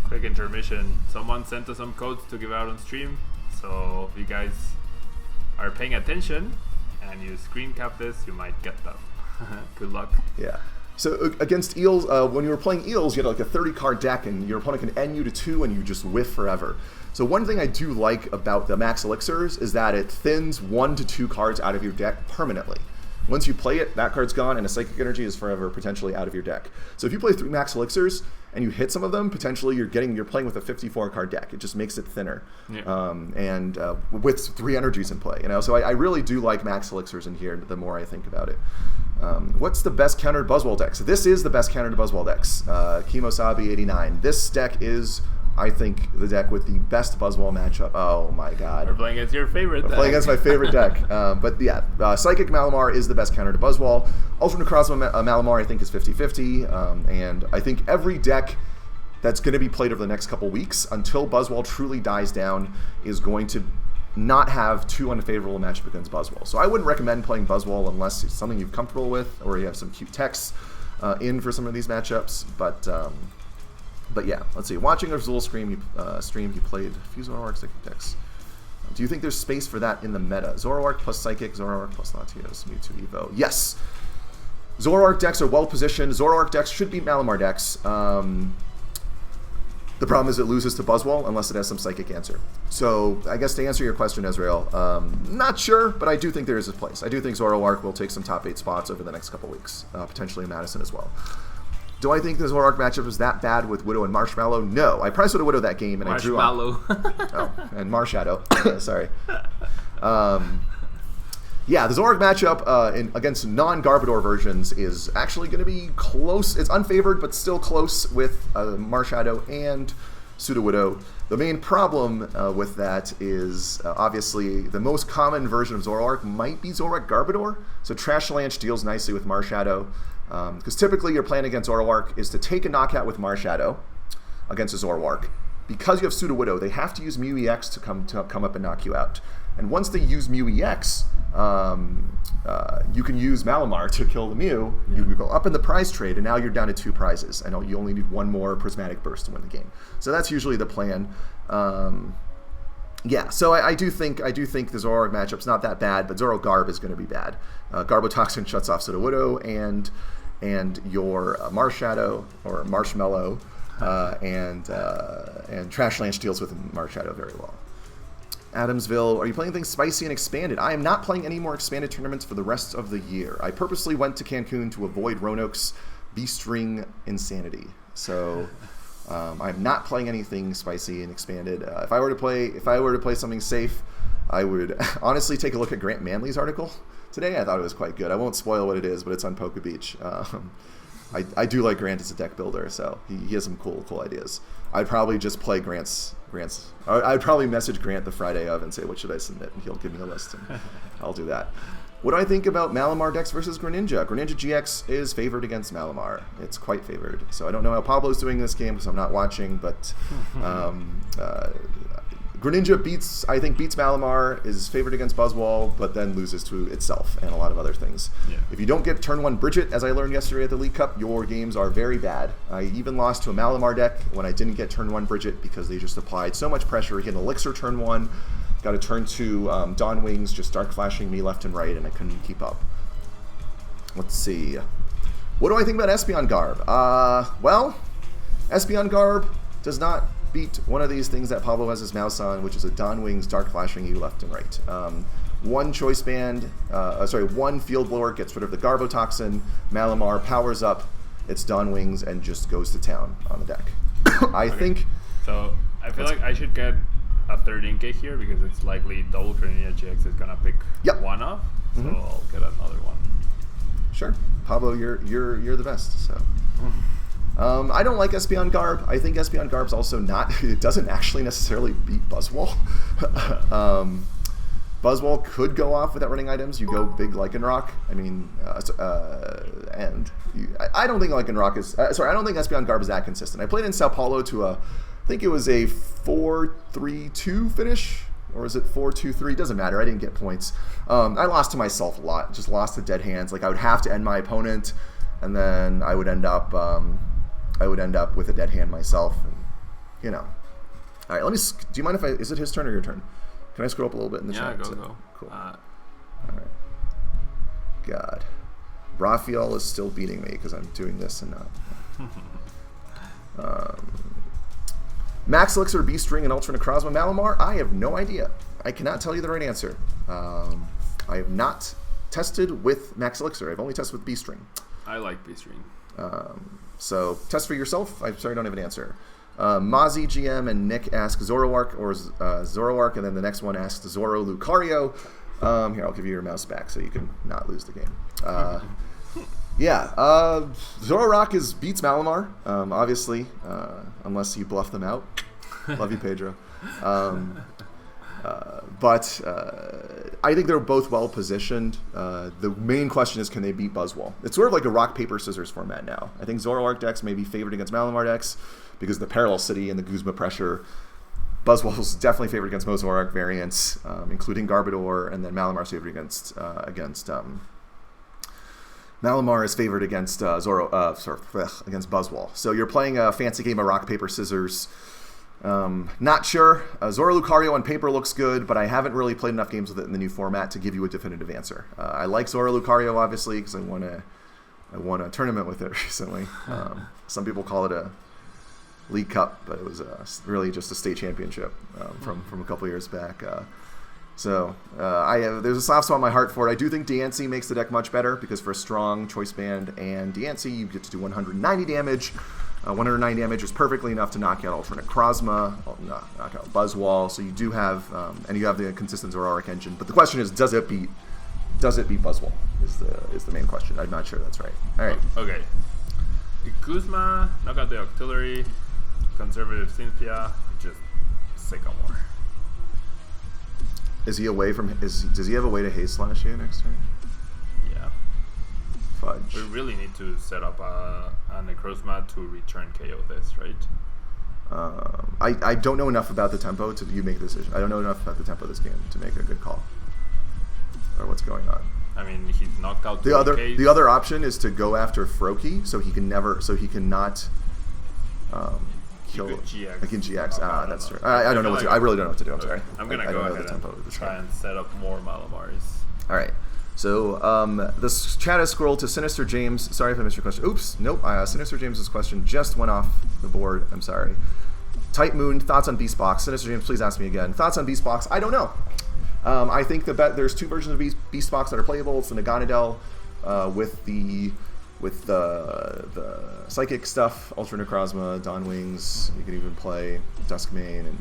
quick intermission. Someone sent us some codes to give out on stream. So if you guys are paying attention and you screen cap this, you might get them. Good luck. Yeah. So against Eels, when you were playing Eels, you had like a 30 card deck and your opponent can end you to 2 and you just whiff forever. So one thing I do like about the Max Elixirs is that it thins 1 to 2 cards out of your deck permanently. Once you play it, that card's gone and a Psychic Energy is forever potentially out of your deck. So if you play 3 Max Elixirs and you hit some of them, potentially you're playing with a 54 card deck. It just makes it thinner. Yeah. And with 3 energies in play, you know. So I really do like Max Elixirs in here the more I think about it. What's the best counter to Buzzwole decks? This is the best counter to Buzzwole decks. Kemosabi 89. This deck is, I think, the deck with the best Buzzwole matchup. Oh my god. We're playing against your favorite deck. We're playing against my favorite deck. But yeah, Psychic Malamar is the best counter to Buzzwole. Alternate Crossman Malamar I think is 50-50. And I think every deck that's going to be played over the next couple weeks until Buzzwole truly dies down is going to not have too unfavorable matchup against Buzzwole. So I wouldn't recommend playing Buzzwole unless it's something you're comfortable with or you have some cute texts in for some of these matchups. But yeah, let's see. Watching Azul stream, he played a few Zoroark Psychic decks. Do you think there's space for that in the meta? Zoroark plus Psychic, Zoroark plus Latios, Mewtwo Evo. Yes. Zoroark decks are well positioned. Zoroark decks should beat Malamar decks. The problem is it loses to Buzzwole unless it has some psychic answer. So I guess to answer your question, Ezreal, not sure, but I do think there is a place. I do think Zoroark will take some top 8 spots over the next couple weeks, potentially in Madison as well. Do I think the Zoroark matchup was that bad with Widow and Marshmallow? No. I priced with a Widow that game, and I drew on... oh, and Marshadow. Sorry. Yeah, the Zoroark matchup against non-Garbodor versions is actually going to be close. It's unfavored, but still close with Marshadow and Sudowoodo. The main problem with that is obviously the most common version of Zoroark might be Zoroark Garbodor. So Trash Lance deals nicely with Marshadow. Because typically your plan against Zoroark is to take a knockout with Marshadow against a Zoroark. Because you have Sudowoodo, they have to use Mew EX to come up and knock you out. And once they use Mew EX, you can use Malamar to kill the Mew. You go up in the prize trade, and now you're down to 2 prizes. And you only need 1 more Prismatic Burst to win the game. So that's usually the plan. Yeah, so I do think the Zoroark matchup's not that bad, but Zoro Garb is going to be bad. Garbotoxin shuts off Sudowoodo and your Marshadow or Marshmallow, and Trash Lance deals with Marshadow very well. Adamsville, are you playing things spicy and expanded? I am not playing any more expanded tournaments for the rest of the year. I purposely went to Cancun to avoid Roanoke's B-string insanity. So I'm not playing anything spicy and expanded. If I were to play something safe, I would honestly take a look at Grant Manley's article today. I thought it was quite good. I won't spoil what it is, but it's on Poke Beach. I do like Grant as a deck builder, so he has some cool ideas. I'd probably just play Grant's. I'd probably message Grant the Friday of and say, what should I submit? And he'll give me a list, and I'll do that. What do I think about Malamar decks versus Greninja? Greninja GX is favored against Malamar. It's quite favored. So I don't know how Pablo's doing this game because I'm not watching, but Greninja beats Malamar, is favored against Buzzwole, but then loses to itself and a lot of other things. Yeah. If you don't get turn 1 Bridget, as I learned yesterday at the League Cup, your games are very bad. I even lost to a Malamar deck when I didn't get turn 1 Bridget because they just applied so much pressure. He had an Elixir turn 1, got a turn 2 Dawn Wings, just Dark Flashing me left and right, and I couldn't keep up. Let's see. What do I think about Espeon Garb? Well, Espeon Garb does not beat one of these things that Pablo has his mouse on, which is a Dawn Wings Dark Flashing you left and right. One Choice Band, one Field Blower gets rid of the Garbotoxin. Malamar powers up its Dawn Wings and just goes to town on the deck. I think. So I feel like I should get a 13K here because it's likely double Greninja GX is gonna pick one off. So I'll get another one. Sure, Pablo, you're the best. So. I don't like Espeon Garb. I think Espeon Garb's also it doesn't actually necessarily beat Buzzwole. Buzzwole could go off without running items. You go big Lycanroc. I mean, I don't think Lycanroc is... I don't think Espeon Garb is that consistent. I played in Sao Paulo to I think it was a 4-3-2 finish. Or is it 4-2-3? Doesn't matter. I didn't get points. I lost to myself a lot. Just lost to dead hands. Like, I would have to end my opponent, and then I would end up... with a dead hand myself, and, All right, do you mind if is it his turn or your turn? Can I scroll up a little bit in the chat? Yeah, go. Cool. All right. God. Raphael is still beating me because I'm doing this and not. Max Elixir, B-String, and Ultra Necrozma Malamar? I have no idea. I cannot tell you the right answer. I have not tested with Max Elixir. I've only tested with B-String. I like B-String. So test for yourself. I'm sorry, I don't have an answer. Mozzie GM and Nick ask Zoroark or Zoroark, and then the next one asks Zoro Lucario. Here, I'll give you your mouse back so you can not lose the game. Zoroark beats Malamar, obviously, unless you bluff them out. Love you, Pedro. But I think they're both well positioned. The main question is, can they beat Buzzwole? It's sort of like a rock, paper, scissors format now. I think Zoroark decks may be favored against Malamar decks because of the Parallel City and the Guzma pressure. Buzzwole's definitely favored against most Zoroark variants, including Garbodor, and then Malamar's favored against Malamar is favored against against Buzzwole. So you're playing a fancy game of rock, paper, scissors. Not sure. Zoro Lucario on paper looks good, but I haven't really played enough games with it in the new format to give you a definitive answer. I like Zoro Lucario, obviously, because I want to won a tournament with it recently. Some people call it a League Cup, but it was really just a state championship from a couple years back. There's a soft spot in my heart for it. I do think Diancie makes the deck much better because for a strong Choice Band and Diancie, you get to do 190 damage. 190 damage is perfectly enough to knock out Alternate Krozma, knock out Buzzwall. So you do have, and you have the consistent Zoroark engine. But the question is, does it beat Buzzwall? Is the main question. I'm not sure that's right. All right. Okay. Kuzma, knock out the Octillery, Conservative Cynthia, just Sycamore. Is he away from? Does he have a way to Haze Slash you next turn? Yeah. Fudge. We really need to set up a Necrozma to return KO this, right? I don't know enough about the tempo to you make a decision. I don't know enough about the tempo of this game to make a good call. Or what's going on. I mean, he's knocked out the other option is to go after Froakie, so he cannot kill. GX. I can GX. That's true. I don't know what to do. I really don't know what to do. I'm sorry. I'm gonna go ahead and try and set up more Malamars. All right. So the chat has scrolled to Sinister James. Sorry if I missed your question. Oops. Nope. Sinister James's question just went off the board. I'm sorry. Tight Moon, thoughts on Beastbox? Sinister James, please ask me again. Thoughts on Beastbox? I don't know. I think there's two versions of Beastbox that are playable. It's the Naganadel with the Psychic stuff, Ultra Necrozma, Dawn Wings. You can even play Duskmane, and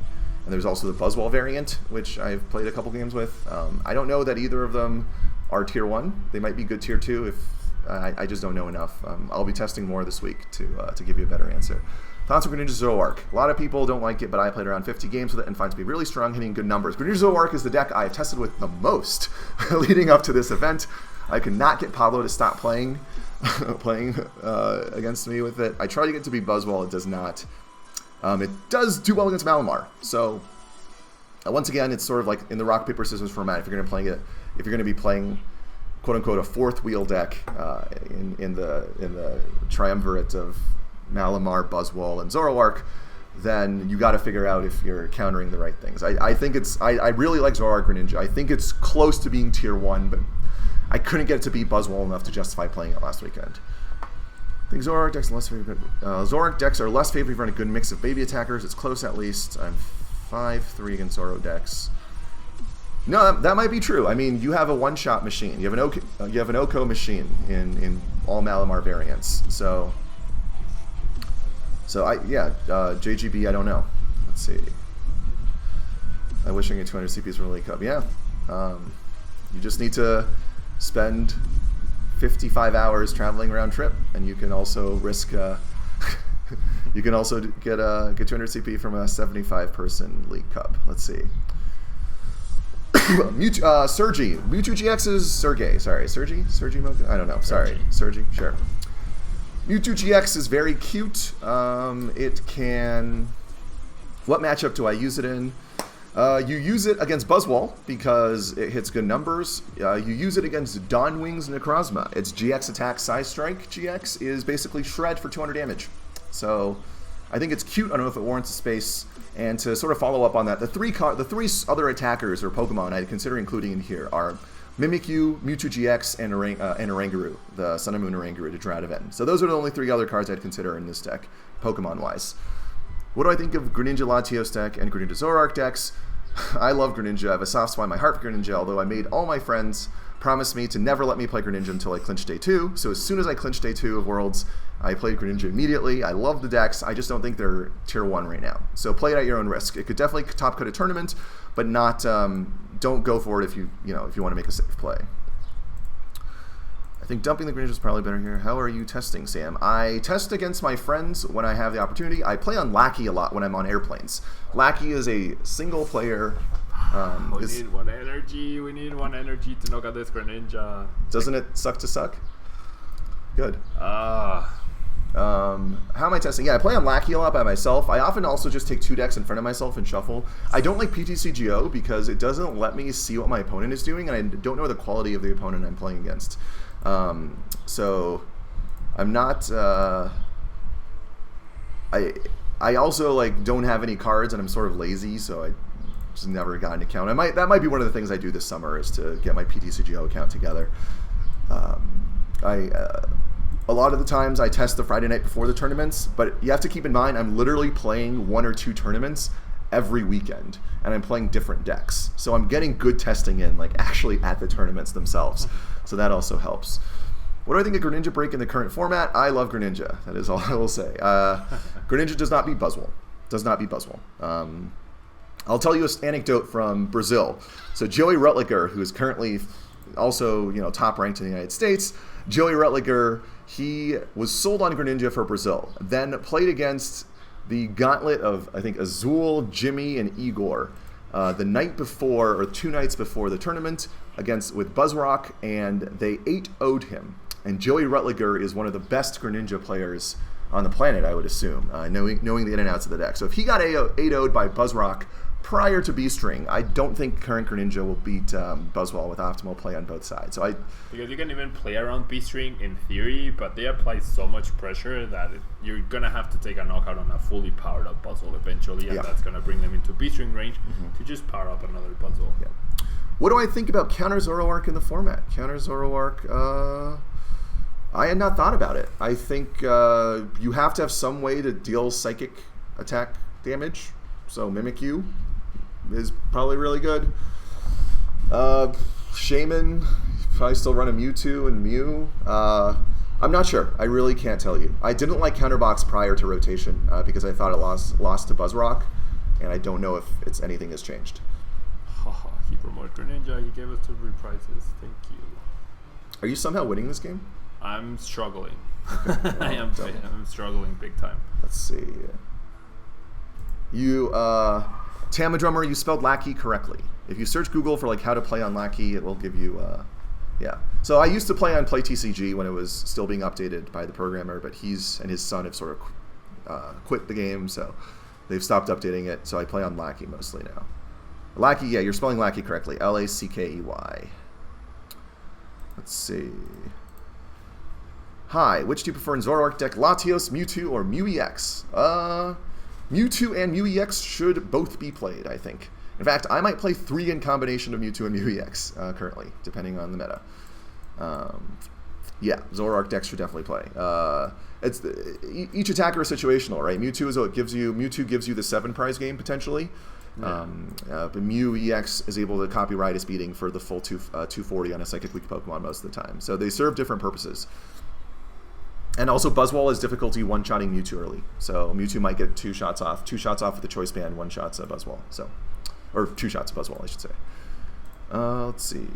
there's also the Buzzwall variant, which I've played a couple games with. I don't know that either of them are tier 1. They might be good tier 2 if I just don't know enough. I'll be testing more this week to give you a better answer. Thoughts on Greninja Zoroark? A lot of people don't like it, but I played around 50 games with it and find it to be really strong, hitting good numbers. Greninja Zoroark is the deck I have tested with the most leading up to this event. I could not get Pablo to stop playing against me with it. I try to get it to be Buzzwall. It does not. It does do well against Malamar. So once again, it's sort of like in the rock paper scissors format. If you're going to be playing quote unquote a fourth wheel deck in the triumvirate of Malamar, Buzzwall, and Zoroark, then you got to figure out if you're countering the right things. I think I really like Zoroark Greninja. I think it's close to being tier 1, but I couldn't get it to beat Buzzwall enough to justify playing it last weekend. I think Zoroark decks are less favorite. Zoroark decks are less favorite if you run a good mix of baby attackers. It's close at least. I'm 5-3 against Zoro decks. No, that might be true. I mean, you have a one-shot machine. You have an Oko machine in all Malamar variants. So JGB, I don't know. Let's see. I wish I could get 200 CPs from the League Cup. Yeah. You just need to spend 55 hours traveling round trip, and you can also risk. You can also get 200 CP from a 75-person League Cup. Let's see. Sergi. Mewtwo GX is Sergey. Sorry, Sergi? Sergi Mocha? I don't know. Sorry. Sergi? Sure. Mewtwo GX is very cute. It can... What matchup do I use it in? You use it against Buzzwall because it hits good numbers. You use it against Dawn Wings Necrozma. Its GX attack Size Strike GX is basically Shred for 200 damage. So I think it's cute. I don't know if it warrants a space. And to sort of follow up on that, the three other attackers or Pokemon I'd consider including in here are Mimikyu, Mewtwo GX, and Oranguru, the Sun and Moon Oranguru to Drought Event. So those are the only three other cards I'd consider in this deck, Pokemon-wise. What do I think of Greninja Latios deck and Greninja Zoroark decks? I love Greninja. I have a soft spot in my heart for Greninja, although I made all my friends promise me to never let me play Greninja until I clinch Day 2. So as soon as I clinched Day 2 of Worlds, I played Greninja immediately. I love the decks. I just don't think they're tier 1 right now. So play it at your own risk. It could definitely top cut a tournament, but not. Don't go for it if you want to make a safe play. I think dumping the Greninja is probably better here. How are you testing, Sam? I test against my friends when I have the opportunity. I play on Lackey a lot when I'm on airplanes. Lackey is a single player. We need one energy. We need one energy to knock out this Greninja. Doesn't it suck to suck? Good. How am I testing? Yeah, I play on Lackey a lot by myself. I often also just take 2 decks in front of myself and shuffle. I don't like PTCGO because it doesn't let me see what my opponent is doing, and I don't know the quality of the opponent I'm playing against. So I'm not. I also don't have any cards, and I'm sort of lazy, so I just never got an account. That might be one of the things I do this summer is to get my PTCGO account together. A lot of the times I test the Friday night before the tournaments, but you have to keep in mind I'm literally playing 1 or 2 tournaments every weekend, and I'm playing different decks. So I'm getting good testing in, like actually at the tournaments themselves. So that also helps. What do I think of Greninja Break in the current format? I love Greninja. That is all I will say. Greninja does not beat Buzzwole. Does not beat Buzzwole. I'll tell you an anecdote from Brazil. So Joey Rutliger, who is currently also top ranked in the United States, Joey Rutliger, he was sold on Greninja for Brazil, then played against the gauntlet of, I think, Azul, Jimmy, and Igor the night before, or 2 nights before the tournament, with Buzzrock, and they 8-0'd him. And Joey Rutliger is one of the best Greninja players on the planet, I would assume, knowing the in and outs of the deck. So if he got 8-0'd by Buzzrock prior to B-String, I don't think current Greninja will beat Buzzwole with optimal play on both sides. So because you can even play around B-String in theory, but they apply so much pressure that you're going to have to take a knockout on a fully powered up Buzzwole eventually, and that's going to bring them into B-String range to just power up another Buzzwole. Yeah. What do I think about counter Zoroark in the format? Counter Zoroark, I had not thought about it. I think you have to have some way to deal psychic attack damage, so Mimikyu is probably really good. Shaman, probably still run a Mewtwo and Mew. I'm not sure. I really can't tell you. I didn't like Counterbox prior to rotation because I thought it lost to Buzzrock, and I don't know if anything has changed. He promoted Greninja. He gave us 2 reprizes. Thank you. Are you somehow winning this game? I'm struggling. Okay. I'm struggling big time. Let's see. You, Tamadrummer, you spelled Lackey correctly. If you search Google for how to play on Lackey, it will give you, yeah. So I used to play on Play TCG when it was still being updated by the programmer, but he's and his son have sort of quit the game, so they've stopped updating it. So I play on Lackey mostly now. Lackey, yeah, you're spelling Lackey correctly. Lackey. Let's see. Hi, which do you prefer in Zoroark deck? Latios, Mewtwo, or Mew-EX? Mewtwo and Mew-EX should both be played, I think. In fact, I might play 3 in combination of Mewtwo and Mew-EX currently, depending on the meta. Yeah, Zoroark decks should definitely play. Each attacker is situational, right? Mewtwo gives you the 7 prize game potentially. Yeah. But Mew-EX is able to copy Riot Speeding for the full 240 on a Psychic Weak Pokemon most of the time. So they serve different purposes. And also Buzzwole has difficulty one-shotting Mewtwo early. So Mewtwo might get 2 shots off. 2 shots off with the Choice Band, 1 shot's a Buzzwole. So, or 2 shots of Buzzwole, I should say. Let's see.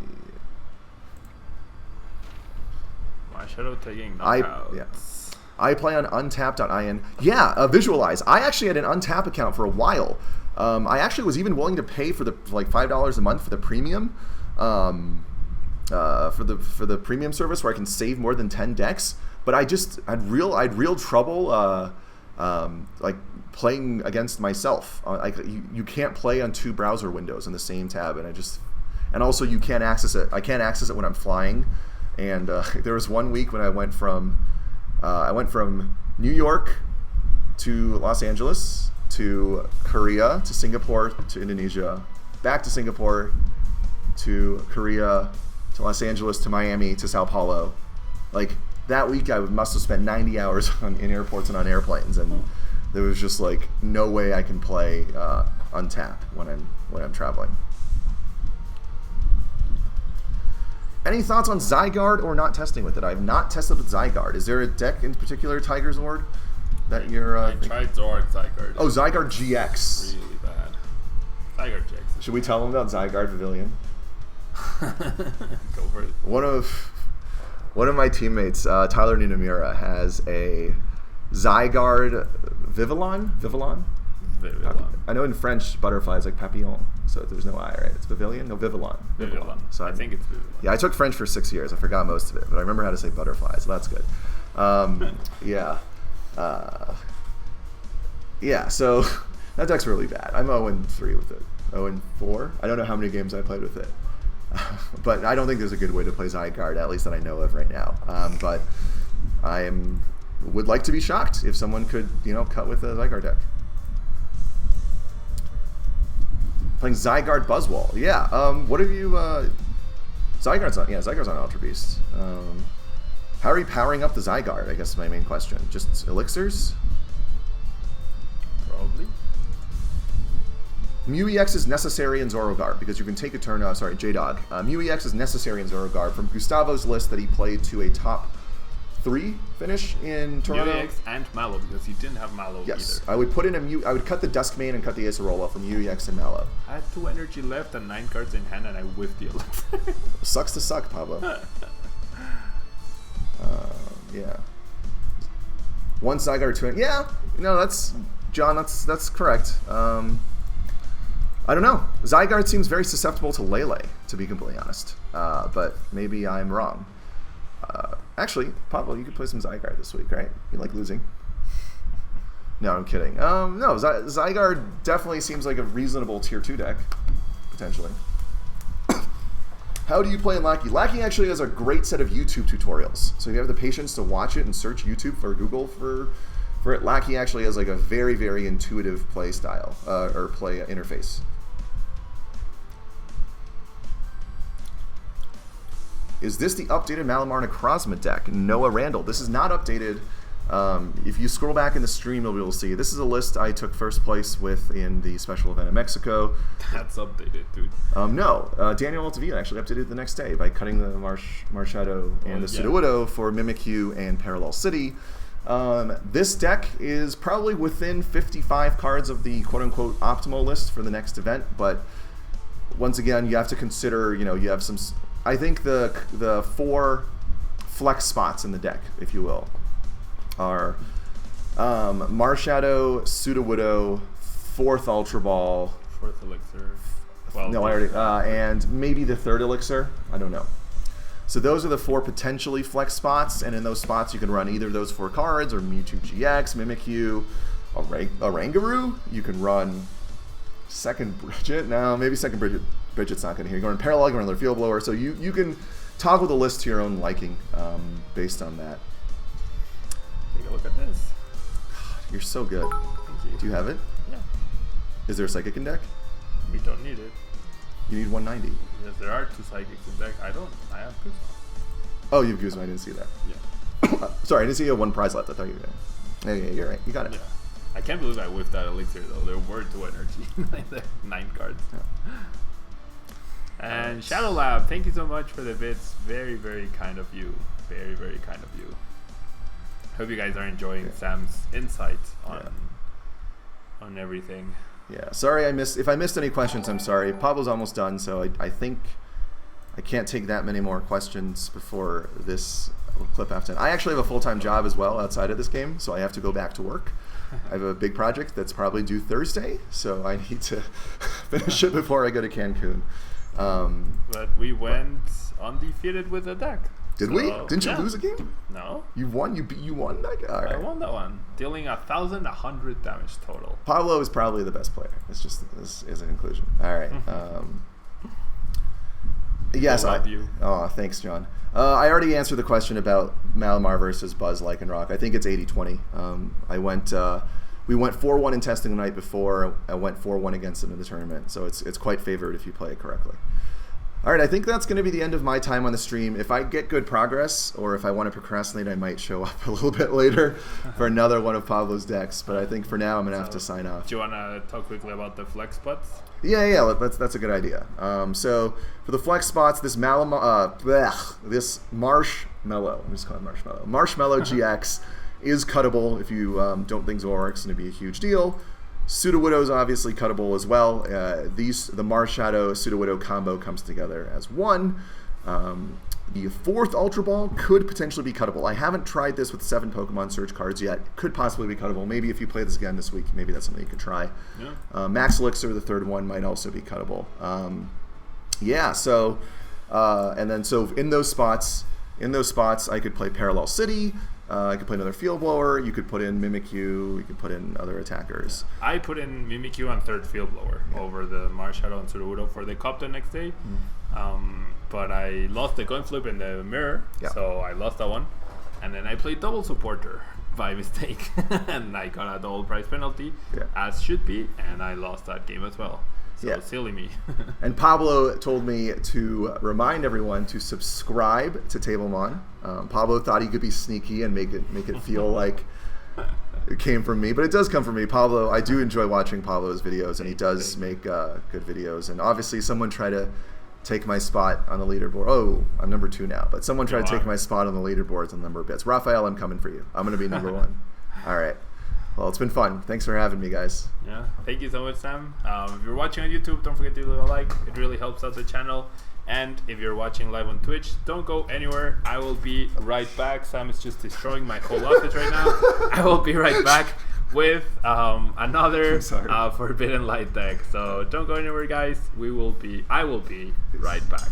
My Shadow taking knockouts. I play on untap.in. Yeah, Visualize. I actually had an untap account for a while. I actually was even willing to pay for $5 a month for the premium, for the premium service where I can save more than 10 decks. But I'd real trouble playing against myself. You can't play on 2 browser windows in the same tab, and also you can't access it. I can't access it when I'm flying. And there was one week when I went from New York to Los Angeles to Korea to Singapore to Indonesia, back to Singapore to Korea to Los Angeles to Miami to Sao Paulo. That week I must have spent 90 hours in airports and on airplanes, and there was just no way I can play untap when I'm traveling. Any thoughts on Zygarde or not testing with it? I've not tested with Zygarde. Is there a deck in particular, Tiger Zord, that you're... I tried Zygarde. Oh, Zygarde GX. Really bad. Zygarde GX. Should we tell them about Zygarde Pavilion? Go for it. One of my teammates, Tyler Ninamura, has a Zygarde Vivillon? Vivillon? I know in French, butterfly is like papillon, so there's no I, right? It's Pavilion? No, Vivillon. So I think it's Vivillon. Yeah, I took French for 6 years. I forgot most of it, but I remember how to say butterfly, so that's good. Yeah. Yeah, so that deck's really bad. I'm 0-3 with it. 0-4? I don't know how many games I played with it. But I don't think there's a good way to play Zygarde, at least that I know of right now. But would like to be shocked if someone could, cut with a Zygarde deck. Playing Zygarde Buzzwole. Yeah. What have you... Zygarde's on Ultra Beast. How are you powering up the Zygarde, I guess is my main question. Just elixirs? Probably. Mew EX is necessary in Zorogarb because you can take a turn. Sorry, J-Dog. Mew EX is necessary in Zorogarb from Gustavo's list that he played to a top 3 finish in Toronto. Mew EX and Mallow because he didn't have Mallow Yes, either. I would put in a Mew. I would cut the Duskmane and cut the Acerola from Mew EX and Mallow. I had 2 energy left and 9 cards in hand, and I whiffed the elixir. Sucks to suck, Pablo. Yeah. 1 Zygarde, 2. Yeah, no, that's John. That's correct. I don't know. Zygarde seems very susceptible to Lele, to be completely honest. But maybe I'm wrong. Actually, Pablo, you could play some Zygarde this week, right? You like losing? No, I'm kidding. No, Zygarde definitely seems like a reasonable tier 2 deck, potentially. How do you play in Lackey? Lackey actually has a great set of YouTube tutorials. So if you have the patience to watch it and search YouTube or Google for it, Lackey actually has like a very, very intuitive play style, or play interface. Is this the updated Malamar Necrozma deck? Noah Randall. This is not updated. If you scroll back in the stream, you'll be able to see. This is a list I took first place with in the special event in Mexico. That's updated, dude. No. Daniel Altavia actually updated it the next day by cutting the Marshadow and the Sudowoodo for Mimikyu and Parallel City. This deck is probably within 55 cards of the quote-unquote optimal list for the next event, but once again, you have to consider, you have some... I think the 4 flex spots in the deck, if you will, are Marshadow, Sudowoodo, 4th Ultra Ball. 4th Elixir. No, I already... and maybe the 3rd Elixir. I don't know. So those are the 4 potentially flex spots, and in those spots you can run either of those 4 cards, or Mewtwo GX, Mimikyu, Oranguru. You can run Second Bridget. No, maybe Second Bridget's not going to hear. You can run Parallel, you can run another Field Blower. So you can toggle the list to your own liking based on that. Take a look at this. You're so good. Thank you. Do you have it? Yeah. Is there a Psychic in deck? We don't need it. You need 190. Yes, there are 2 Psychics in deck. I don't. I have Guzma. Oh, you have Guzma. I didn't see that. Yeah. Sorry, I didn't see you had 1 prize left. I thought you were Yeah, you're right. You got it. Yeah. I can't believe I whiffed that Elixir, though. There were 2 energy. Like there 9 cards. Yeah. And Shadow Lab, thank you so much for the bits. Very, very kind of you. Very, very kind of you. Hope you guys are enjoying Sam's insight on everything. Yeah, sorry if I missed any questions, I'm sorry. Pablo's almost done, so I think I can't take that many more questions before this clip after. I actually have a full-time job as well outside of this game, so I have to go back to work. I have a big project that's probably due Thursday, so I need to finish it before I go to Cancun. But we went undefeated with the deck. Did we? Didn't you lose a game? No. You won? You won that guy? I won that one, dealing 1,100 damage total. Pablo is probably the best player. It's just this is a conclusion. All right. Yes. I love you. Oh, thanks, John. I already answered the question about Malamar versus Buzz Lycanroc. I think it's 80-20. We went 4-1 in testing the night before. I went 4-1 against him in the tournament, so it's quite favored if you play it correctly. All right, I think that's going to be the end of my time on the stream. If I get good progress, or if I want to procrastinate, I might show up a little bit later for another one of Pablo's decks. But I think for now, I'm going to have to sign off. Do you want to talk quickly about the flex spots? Yeah, that's a good idea. So for the flex spots, this this Marshmallow, I'm just calling it Marshmallow. Marshmallow GX is cuttable if you don't think Zoroark's going to be a huge deal. Sudowoodo is obviously cuttable as well. The Marshadow Sudowoodo combo comes together as one. The 4th Ultra Ball could potentially be cuttable. I haven't tried this with 7 Pokemon Search cards yet. Could possibly be cuttable. Maybe if you play this again this week, maybe that's something you could try. Yeah. Max Elixir, the 3rd one, might also be cuttable. So in those spots, I could play Parallel City. I could play another Field Blower. You could put in Mimikyu. You could put in other attackers. I put in Mimikyu on 3rd Field Blower over the Marshadow and Sudowoodo for the Cup the next day. But I lost the coin flip in the mirror, so I lost that one. And then I played double supporter by mistake, and I got a double prize penalty, as should be, and I lost that game as well. So Yeah. silly me. And Pablo told me to remind everyone to subscribe to Tablemon. Pablo thought he could be sneaky and make it feel like it came from me, but it does come from me. Pablo, I do enjoy watching Pablo's videos, and he does make good videos. And obviously, someone tried to take my spot on the leaderboard. Oh, I'm number 2 now, but someone tried to take my spot on the leaderboards on the number of bits. Raphael, I'm coming for you. I'm going to be number 1. All right. Well, it's been fun. Thanks for having me, guys. Yeah, thank you so much, Sam. If you're watching on YouTube, don't forget to leave a like. It really helps out the channel. And if you're watching live on Twitch, don't go anywhere. I will be right back. Sam is just destroying my whole office right now. I will be right back with another Forbidden Light deck. So don't go anywhere, guys. I will be right back.